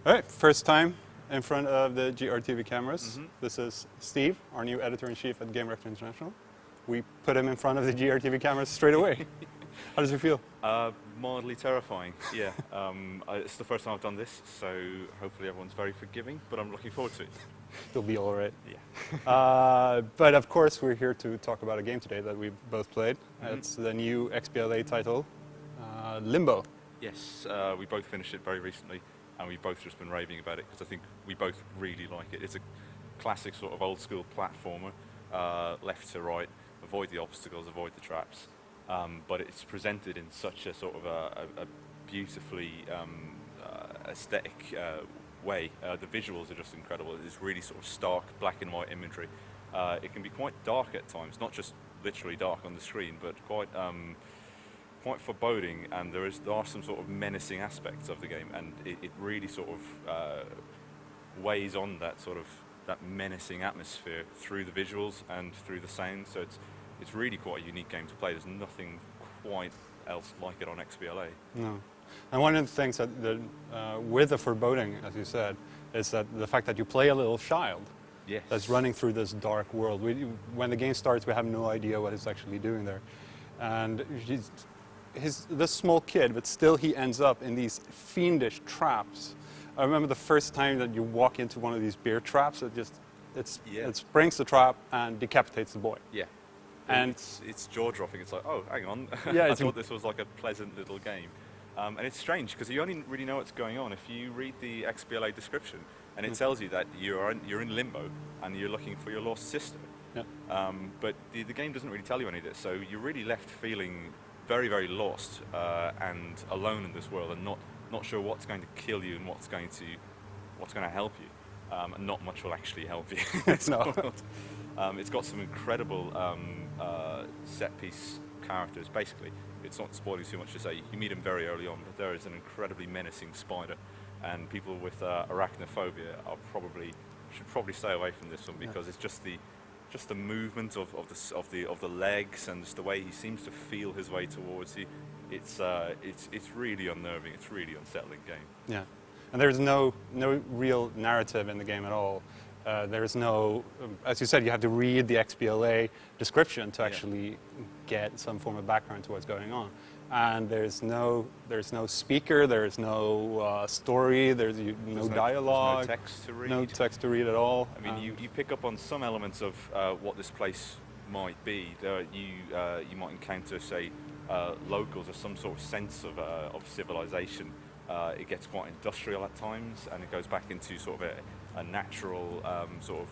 All right, first time in front of the GRTV cameras. This is Steve, our new editor-in-chief at Game Rector International. We put him in front of the GRTV cameras straight away. How does it feel? Mildly terrifying, yeah. It's the first time I've done this, so hopefully everyone's very forgiving, but I'm looking forward to it. You'll be all right. Yeah. But of course, we're here to talk about a game today that we've both played. It's the new XBLA title, Limbo. Yes, we both finished it very recently, and we've both just been raving about it, because I think we both really like it. It's a classic sort of old-school platformer, left to right, avoid the obstacles, avoid the traps. But it's presented in such a sort of a beautifully aesthetic way. The visuals are just incredible. It's really sort of stark black and white imagery. It can be quite dark at times, not just literally dark on the screen, but quite foreboding. And there are some sort of menacing aspects of the game, and it really sort of weighs on that menacing atmosphere through the visuals and through the sound. So it's really quite a unique game to play. There's nothing quite else like it on XBLA. No. And one of the things that with the foreboding, as you said, is that the fact that you play a little child that's running through this dark world. When the game starts, we have no idea what he's actually doing there. And this small kid, but still he ends up in these fiendish traps. I remember the first time that you walk into one of these beer traps, it springs the trap and decapitates the boy. Yeah. And it's jaw-dropping. It's like, oh, hang on. Yeah, I thought this was like a pleasant little game. And it's strange, because you only really know what's going on if you read the XBLA description, and it tells you that you're in Limbo, and you're looking for your lost sister. Yeah. But the game doesn't really tell you any of this, so you're really left feeling very, very lost and alone in this world, and not sure what's going to kill you and what's going to help you. And not much will actually help you. No. It's got some incredible set-piece characters. Basically, it's not spoiling too much to say. You meet them very early on, but there is an incredibly menacing spider, and people with arachnophobia should probably stay away from this one, because it's just the movement of the legs and just the way he seems to feel his way towards you. It's really unnerving. It's really unsettling game. Yeah. And there's no real narrative in the game at all. There's no, as you said, you have to read the XBLA description to actually get some form of background to what's going on. And there's no speaker, there's no story, there's no dialogue. There's no text to read. No text to read at all. I mean, you pick up on some elements of what this place might be. You might encounter, say, locals or some sort of sense of civilization. It gets quite industrial at times, and it goes back into sort of a natural sort of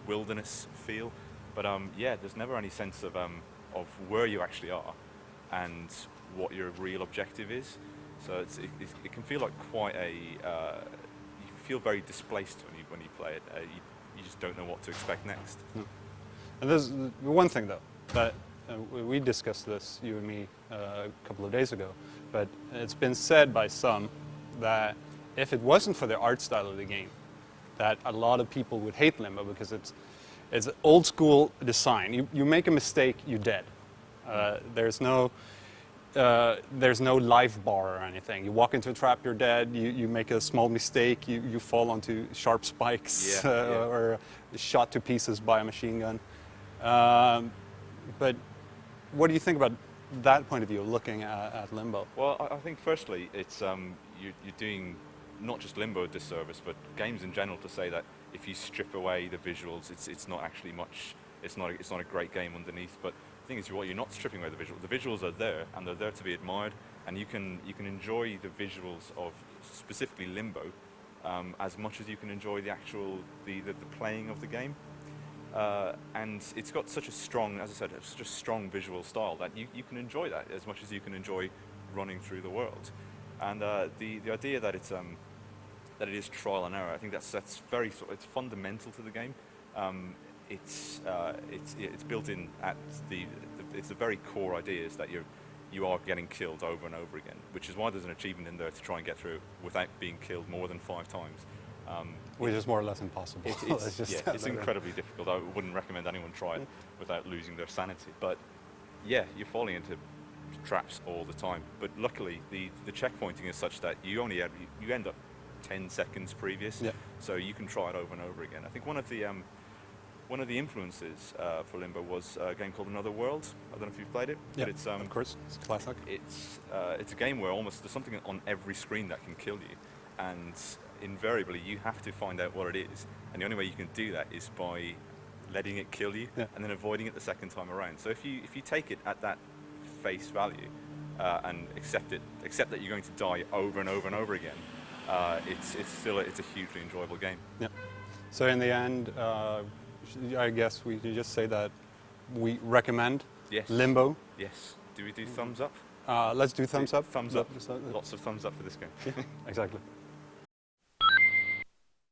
wilderness feel. But there's never any sense of where you actually are and what your real objective is. So it can feel like quite you feel very displaced when you play it. You just don't know what to expect next. No. And there's one thing though that we discussed this, you and me, a couple of days ago. But it's been said by some that if it wasn't for the art style of the game, that a lot of people would hate Limbo, because it's old school design. You make a mistake, you're dead. There's no life bar or anything. You walk into a trap, you're dead. You make a small mistake, you fall onto sharp spikes or shot to pieces by a machine gun. But what do you think about that point of view, looking at Limbo? Well, I think firstly, it's you're doing not just Limbo a disservice, but games in general, to say that if you strip away the visuals, it's not actually much. It's not a great game underneath. But the thing is, you're not stripping away the visuals. The visuals are there, and they're there to be admired, and you can enjoy the visuals of specifically Limbo as much as you can enjoy the playing of the game. And it's got such a strong, as I said, such a strong visual style that you can enjoy that as much as you can enjoy running through the world. And the idea that it is trial and error, I think that's very it's fundamental to the game. It's built in at it's the very core idea is that you are getting killed over and over again, which is why there's an achievement in there to try and get through without being killed more than 5 times. Which is more or less impossible. It's incredibly difficult. I wouldn't recommend anyone try it without losing their sanity. But yeah, you're falling into traps all the time. But luckily, the checkpointing is such that you end up 10 seconds previous. Yeah. So you can try it over and over again. I think one of the influences for Limbo was a game called Another World. I don't know if you've played it. Yeah, but it's, of course, it's a classic. It's a game where almost there's something on every screen that can kill you, and invariably you have to find out what it is, and the only way you can do that is by letting it kill you and then avoiding it the second time around. So if you take it at that face value and accept that you're going to die over and over and over again, it's a hugely enjoyable game. Yeah. So in the end, I guess we can just say that we recommend Limbo. Yes. Do we do thumbs up? Let's do thumbs up. Thumbs up. Lots of thumbs up for this game. Yeah, exactly.